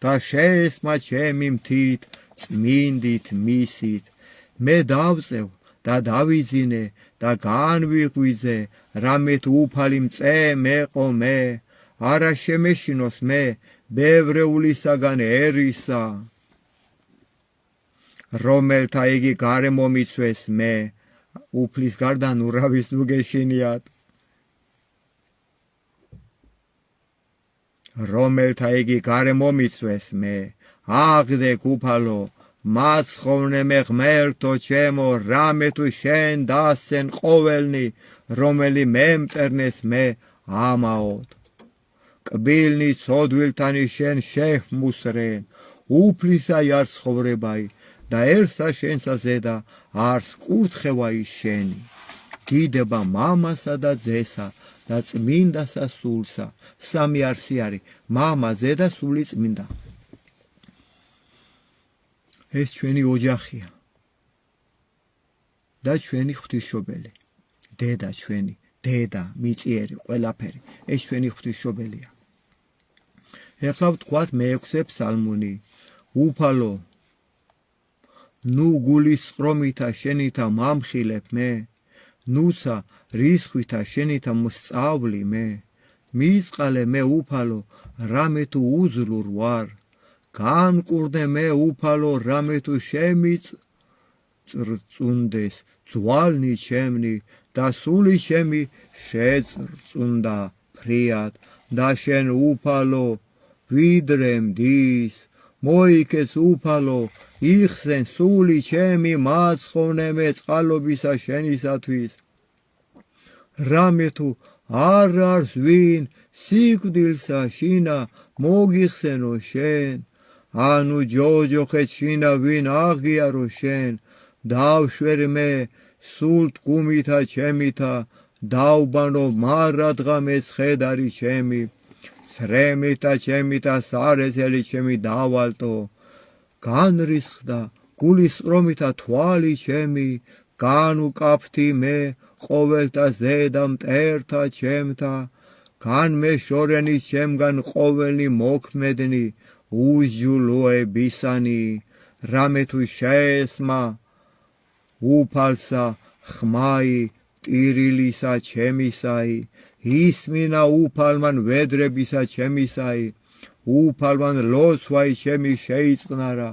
და შეესმა ჩემი მთით წმინდით მისით. მე დავწევ და დავიძინე და განვიღვიძე, რამე თუ უფალი მწე მეყო მე, არა შემეშინოს მე ბევრეულისაგან ერისა, რომელთა იგი გარემო მიცვეს მე, უფლის გარდან ურავის ნუ გეშინიათ. რომელთა იგი გარემო მიცვეს მე, აღდეკ უფალო, მაცხოვრნე მე ღმერთო ჩემო, რამე თუ შენ დასცენ ყოველნი, რომელი მემტერნეს მე ამაოდ. კბილნი ცოდვილთანი შენ შეჰმუსრენ, უფლისაი არ ცხოვრებაი და ერთსა შენსა ზედა არს კურთხევაი შენი. დიდება მამასა და ძესა და წმინდასა სულსა. სამი არსი არის, მამა, ძე და სული წმინდა. ეს ჩვენი ოჯახია და ჩვენი ღვთისმშობელი დედა ჩვენი დედა მიწიერი ყველაფერი ეს ჩვენი ღვთისმშობელია ეხლა ვთქვათ მე-6 ფსალმუნი უფალო ნუ გულის სყრომითა შენითა მამხილებ მე ნუცა რისხვითა შენითა მოსწავლი მე მისყალე მე უფალო რამე თუ უძლურ ვარ განკურნე მე უფალო რამე თუ შემიწრწუნდეს ძვალნი ჩემნი და სული ჩემი შეწრწუნდა ფრიად და შენ უფალო ვიდრე მდის მოიქეს უფალო იხსენ სული ჩემი მაცხოვნე მე წყალობისა შენისათვის რამე თუ არ არს ვინ სიკვდილსა შინა მოგიხსენო შენ ანუ ჯოჯოხეთ შინა ვინ აღიარო შენ დავშვერ მე სულ თქუმითა ჩემითა დავბანო მარადღა მეცხედარი ჩემი სრემითა ჩემითა სარეზელი ჩემი დავალტო განრისხდა გულის სყრომითა თვალი ჩემი განუკაფთი მე ყოველთა ზედა მტერთა ჩემთა განმეშორენი ჩემგან ყოველნი მოქმედნი უჯულოებისანი რამე თუ შეესმა უფალსა ხმაი ტირილისა ჩემისაი ისმინა უფალმან ვედრებისა ჩემისაი უფალმან ლოცვაი ჩემი შეიწყნარა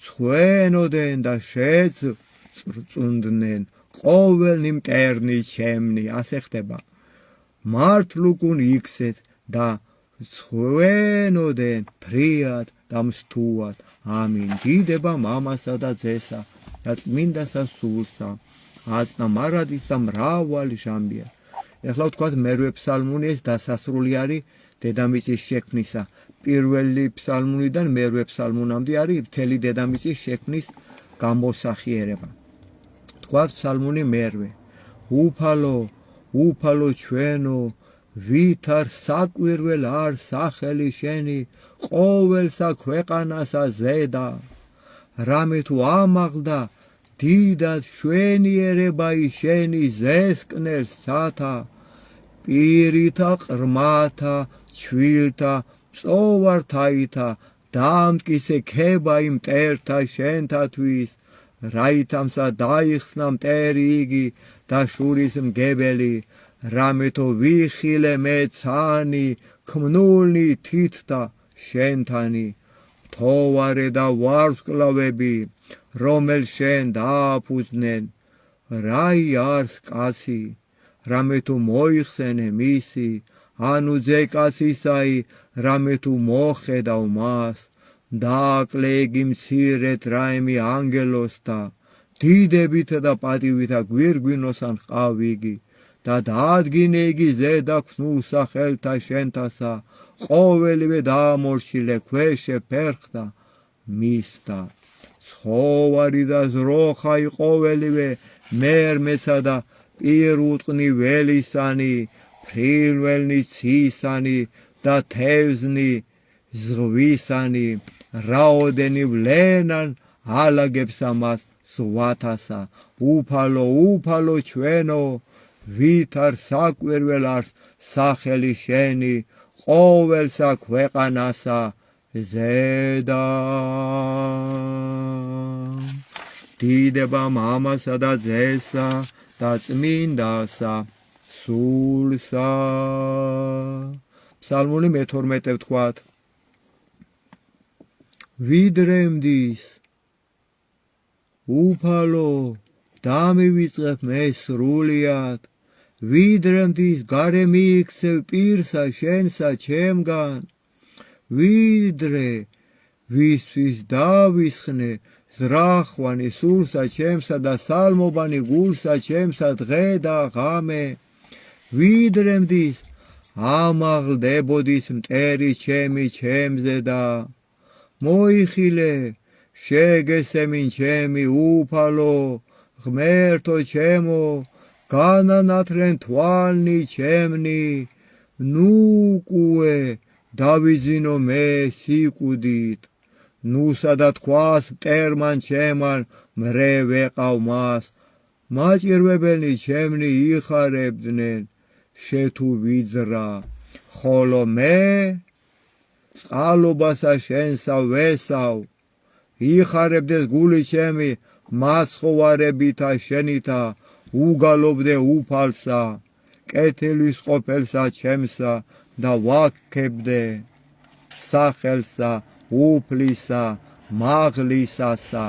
ცხვენოდენ და შეწრწუნდნენ ყოველნი მტერნი ჩემნი ასე ხდება მართლუკუნ იქცეთ და ცხვენოდენ ფრიად და მსთუად ამინ დიდება მამასა და ძესა და წმინდასა სულსა აწნა მარადის და მრავალი ჟამბია ეხლა ვთქვათ მერვე ფსალმუნი ეს დასასრული არის დედამიწის შექმნისა პირველი ფსალმუნიდან მერვე ფსალმუნამდე არის მთელი დედამიწის შექმნის გამოსახიერება ვთქვათ ფსალმუნი მერვე უფალო ჩვენო ვით არ საკვირველ არ სახელი შენი ყოველსა ქვეყანასა ზედა რამე თუ ამაღლდა დიდად შვენიერებაი შენი ზესკნელ სათა პირითა ყრმათა ჩვილთა წოვართაითა დამტკიცე ქებაი მტერთა შენთათვის რაითამსა დაიხსნა მტერი იგი და შურის მგებელი რამე თუ ვიხილე მე ცანი ქმნულნი თითთა შენთანი თოვარე და ვარსკვლავები რომელ შენ დააფუძნენ რაი არს კაცი რამე თუ მოიხსენე მისი ანუ ძე კაცისაი რამე თუ მოხედავ მას დააკლე იგი მცირეთ რაიმი ანგელოსთა დიდებითა და პატივითა გვირგვინოსან ჰყავ იგი და დაადგინე იგი ზედა ქნულ სახელთა შენთასა ყოველივე დაამორჩილე ქვეშე ფერხთა მისთა ცხოვარი და ზროხაი ყოველივე მერმესა და პირუტყნი ველისანი ფრინველნი ცისანი და თევზნი ზღვისანი რაოდენი ვლენან ალაგებს ამას ზღვათასა უფალო ჩვენო ვით არ საკვირველ არს სახელი შენი ყოველსა ქვეყანასა ზედა დიდება მამასა და ძესა და წმინდასა სულსა ფსალმუნი მე-12 ვთქვათ ვიდრე მდის უფალო დამივიწყებ მე სრულიად ვიდრე მდის გარე მიიქცევ პირსა შენსა ჩემგან ვიდრე ვისთვის დავისხნე ზრახვანი სულსა ჩემსა და სალმობანი გულსა ჩემსა დღე და ღამე ვიდრე მდის ამაღლდებოდის მტერი ჩემი ჩემზე და მოიხილე შეგესემინ ჩემი უფალო ღმერთო ჩემო განანათლენ თვალნი ჩემნი ნუ კუე დავიძინო მე სიკვდით ნუსა და თქვას მტერმან ჩემან მრე ვეყავ მას მაჭირვებელნი ჩემნი იხარებდნენ შეთუ ვიძრა ხოლო მე წყალობასა შენსა ვესავ იხარებდეს გული ჩემი მასხოვარებითა შენითა უგალობდე უფალსა კეთილვის ყოფილსა ჩემსა და ვაქებდე სახელსა უფლისა მაღლისასა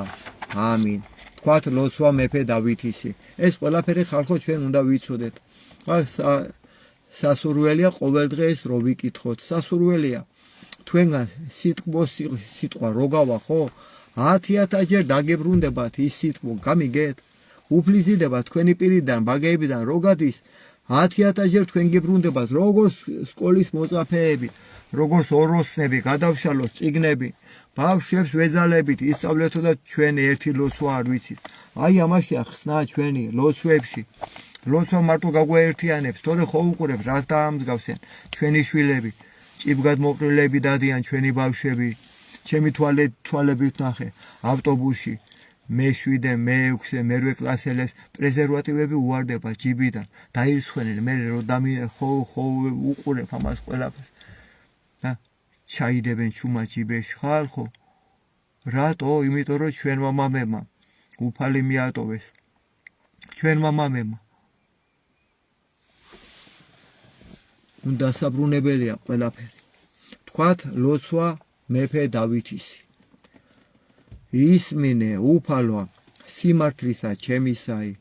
ამინ თქვათ ლოცვა მეფე დავითისი ეს ყველაფერი ხალხო ჩვენ უნდა ვიცოდეთ სასურველია ყოველდღე ეს რო ვიკითხოთ სასურველია თქვენგან სიტყვა რო გავა ხო 10,000 ჯერ დაგებრუნდებათ ის სიტყვა გამიგეთ უფლისიდება თქვენი პირიდან ბაგეებიდან რო გადის 10,000 ჯერ თქვენ გებრუნდებათ როგორც სკოლის მოწაფეები როგორც ოროსნები გადავშალოთ წიგნები ბავშვებს ვეზალებით ისწავლეთო და ჩვენ ერთი ლოცვა არ ვიცით აი ამაშია ხსნა ჩვენი ლოცვებში ლოცვა მარტო გაგვაერთიანებს თორე ხო უყურებ რას დაამსგავსენ ჩვენი შვილები ჭიბგად მოყრილები დადიან ჩვენი ბავშვები ჩემი თვალებით ნახე ავტობუსში მე-7 მე-6 მე-8 კლასელებს პრეზერვატივები უვარდება ჯიბიდან დაირცხნენ მე რო ხო უყურებ ამას ყველაფერს და ჩაიდებენ ჩუმა ჯიბეში ხალხო რატო იმიტომ რომ ჩვენმა მამებმა უფალი მიატოვეს ჩვენმა მამებმა უნდა საბრუნებელია ყველაფერი თქვათ ლოცვა მეფე დავითისი ისმინე უფალო სიმართლისა ჩემისაი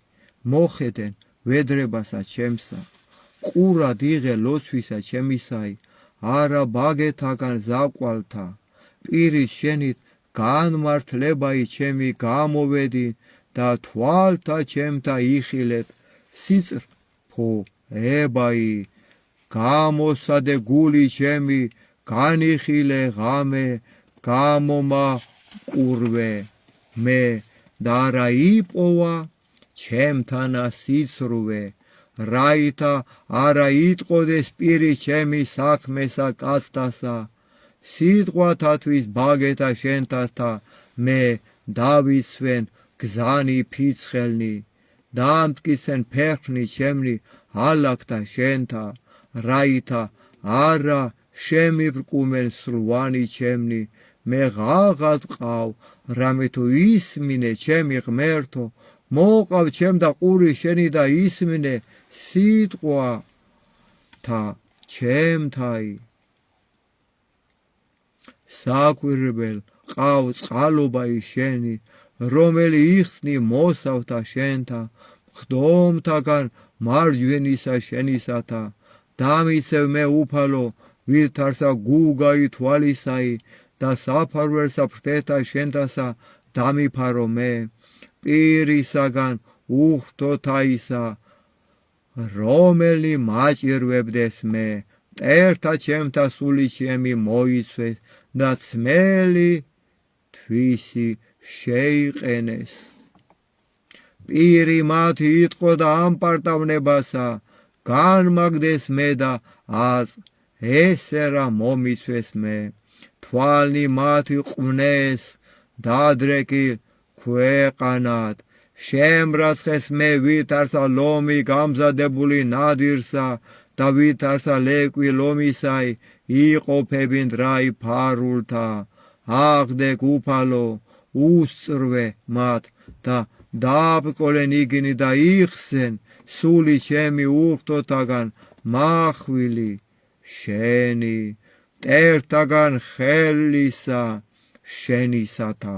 მოხედენ ვედრებასა ჩემსა ყურად იღე ლოცვისა ჩემისაი არა ბაგეთაგან ზაკვალთა პირის შენით განმართლებაი ჩემი გამოვედი და თვალთა ჩემთა იხილეთ სიწრფოებაი გამოსადე გული ჩემი განიხილე ღამე გამომა ყურვე მე და რა იპოვა ჩემთანა სიცრუვე რაითა არა იტყოდეს პირი ჩემი საქმესა კაცთასა სიტყვათათვის ბაგეთა შენთათა მე დავისვენ გზანი ფიცხელნი დამტკიცენ ფეხნი ჩემნი ალაგთა შენთა რაითა არა შემივრკუმენ სლვანი ჩემნი მე ღაღად ვყავ რამე თუ ისმინე ჩემი ღმერთო მოყავ ჩემ და ყური შენი და ისმინე სიტყვათა ჩემთაი საკვირველ ყავ წყალობაი შენი რომელი იხსნი მოსავთა შენთა ხდომთაგან მარჯვენისა შენისათა დამიცევ მე უფალო ვითარსა გუგაი თვალისაი და საფარველსა ფრთეთა შენთასა დამიფარო მე პირისაგან უხთოთაისა რომელი მაჭირვებდეს მე მტერთა ჩემთა სული ჩემი მოიცვეს და ცმელი თვისი შეიყენეს პირი მათი იტყო და ამპარტავნებასა განმაგდეს მე და აწ ესერა მომიცვეს მე თვალნი მათი ყვნეს დადრეკი ქვეყანად შემრაცხეს მე ვითარსა ლომი გამზადებული ნადირსა და ვითარსა ლეკვი ლომისაი იყოფებინ დრაი ფარულთა აღდეკ უფალო უსწრვე მათ და დავკოლენ იგინი და იხსენ სული ჩემი უხთოთაგან მახვილი შენი მტერთაგან ხელისა შენისათა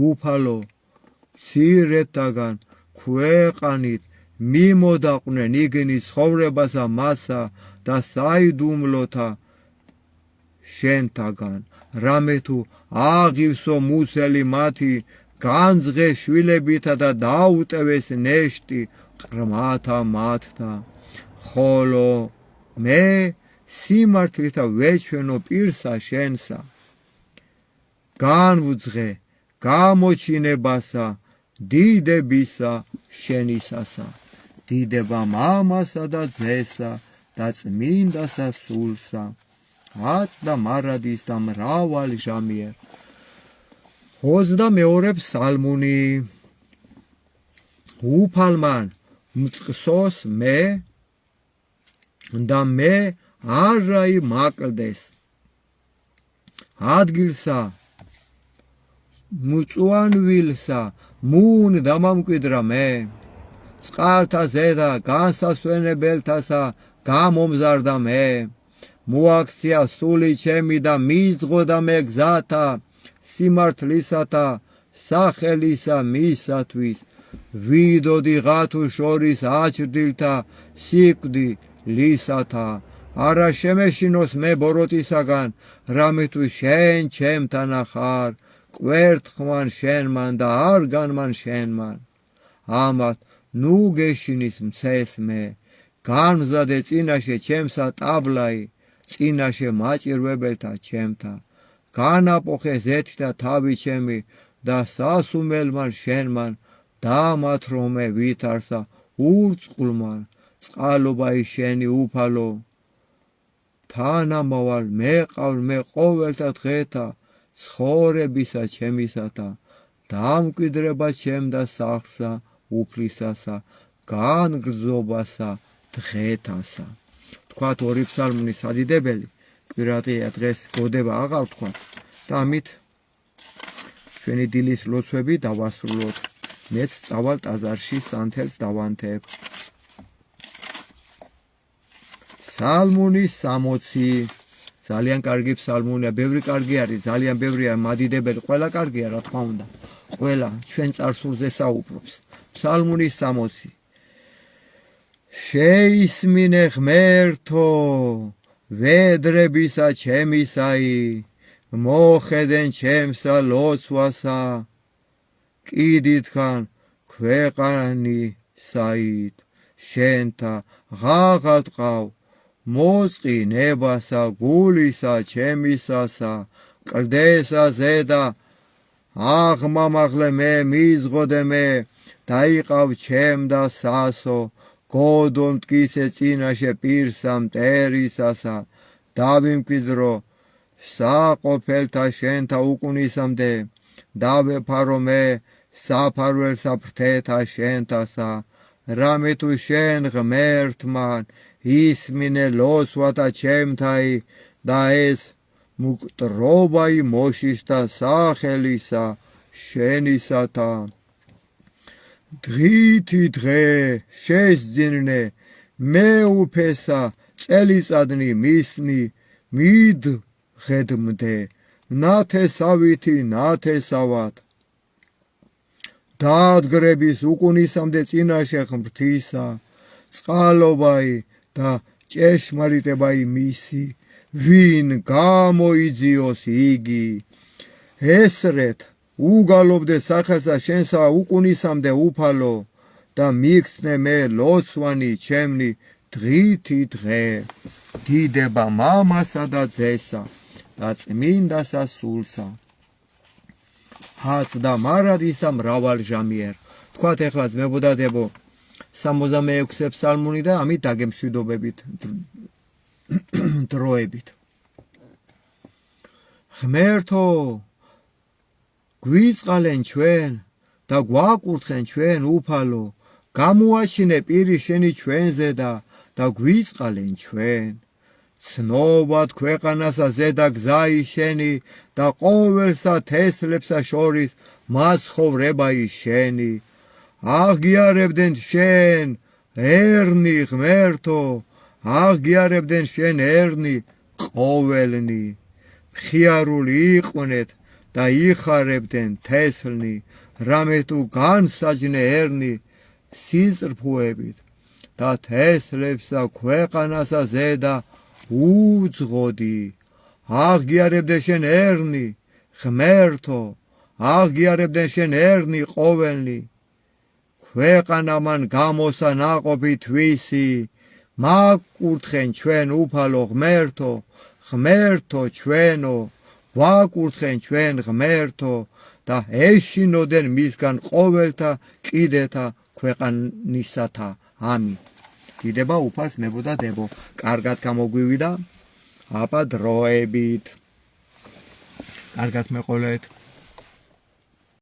უფალო მცირეთაგან ქვეყანით მიმოდაყნენ იგინი ცხოვრებასა მასა და საიდუმლოთა შენთაგან რამე თუ აღივსო მუსელი მათი განძღე შვილებითა და დაუტევეს ნეშტი ყრმათა მათთა ხოლო მე სიმართლითა ვეჩვენო პირსა შენსა განვძღე გამოჩინებასა დიდებისა შენისასა დიდება მამასა და ძესა და წმინდასა სულსა აწდა მარადის და მრავალ ჟამიერ 22 ფსალმუნი უფალმან მწყსოს მე და მე არაი მაკლდეს ადგილსა მუწუანვილსა მუნ დამამკვიდრა მე წყალთა ზედა განსასვენებელთასა გამომზარდა მე მოაქცია სული ჩემი და მიზღოდა მე გზათა სიმართლისათა სახელისა მისათვის ვიდოდი ღათუ შორის აჩრდილთა სიკვდი ლისათა არა შემეშინოს მე ბოროტისაგან რამე თუ შენ ჩემთან ახარ კვერთხმან შენმან და არ განმან შენმან ამათ ნუ გეშინის მცეს მე განმზადე წინაშე ჩემსა ტაბლაი წინაშე მაჭირვებელთა ჩემთა განაპოხე ზეთთა თავი ჩემი და სასუმელმან შენმან დამათრო მე ვითარსა ურწყულმან წყალობაი შენი უფალო თანამავალ მეყავ მე ყოველთა დღეთა ცხოვრებისა ჩემისათა დამკვიდრება ჩემ და სახლსა უფლისასა განგრძობასა დღეთასა თქვათ ორი ფსალმუნის ადიდებელი კვირატია დღეს გოდება აღარ თქვათ და ამით ჩვენი დილის ლოცვები დავასრულოთ მეც წავალ ტაძარში სანთელს დავანთებ ფსალმუნი 60 ძალიან კარგი ფსალმუნია ბევრი კარგი არის ძალიან ბევრია მადიდებელი ყველა კარგია რა თქმა უნდა ყველა ჩვენ წარსულზე საუბრობს ფსალმუნი 60 შეისმინე ღმერთო ვედრებისა ჩემისაი მოხედენ ჩემსა ლოცვასა კიდითგან ქვეყანისაით შენთა ღაღატყავ მოწყინებასა გულისა ჩემისასა კლდესა ზედა აღმამაღლე მე მიზღოდე მე დაიყავ ჩემ და სასო გოდონ მტკიცე წინაშე პირსა მტერისასა დავიმკვიდრო საყოფელთა შენთა უკუნისამდე დავეფარო მე საფარველსა ფრთეთა შენთასა რამე თუ შენ ღმერთმან ისმინე ლოცვათა ჩემთაი და ეს მუკტრობაი მოშიშთა სახელისა შენისათა დღითი დღე შესძინე მეუფესა წელიწადნი მისნი მიდღედმდე ნათესავითი ნათესავად დაადგრების უკუნისამდე წინაშე ღმრთისა წყალობაი და ჭეშმარიტებაი მისი ვინ გამოიძიოს იგი ესრეთ უგალობდე სახელსა შენსა უკუნისამდე უფალო და მიქცნე მე ლოცვანი ჩემნი დღითი დღე დიდება მამასა და ძესა და წმინდასა სულსა აწდა მარადისა მრავალ ჟამიერ თქვათ ეხლა ძმებოდადებო 66 ფსალმუნი და ამით დაგემშვიდობებით დროებით ღმერთო გვიწყალენ ჩვენ და გვაკურთხენ ჩვენ უფალო გამოაჩინე პირი შენი ჩვენზე და გვიწყალენ ჩვენ ცნობად ქვეყანასა ზედა გზაი შენი და ყოველსა თესლებსა შორის მაცხოვრებაი შენი აღგიარებდნენ შენ ერნი ღმერთო აღგიარებდნენ შენ ერნი ყოველნი მხიარული იყვნენ და იხარებდნენ თესლნი რამე თუ განსაჯნე ერნი სიწრფუებით და თესლებსა ქვეყანასა ზედა უძღოდი აღგიარებდნენ შენ ერნი ღმერთო აღგიარებდნენ შენ ერნი ყოველნი ქვეყანამან გამოსა ნაყოფი თვისი მაკურთხენ ჩვენ უფალო ღმერთო ღმერთო ჩვენო ვაკურთხენ ჩვენ ღმერთო და ეშინოდენ მისგან ყოველთა კიდეთა ქვეყანისათა ამინ დიდება უფალს მებოდა დებო კარგად გამოგვივიდა აბა დროებით კარგად მეყოლეთ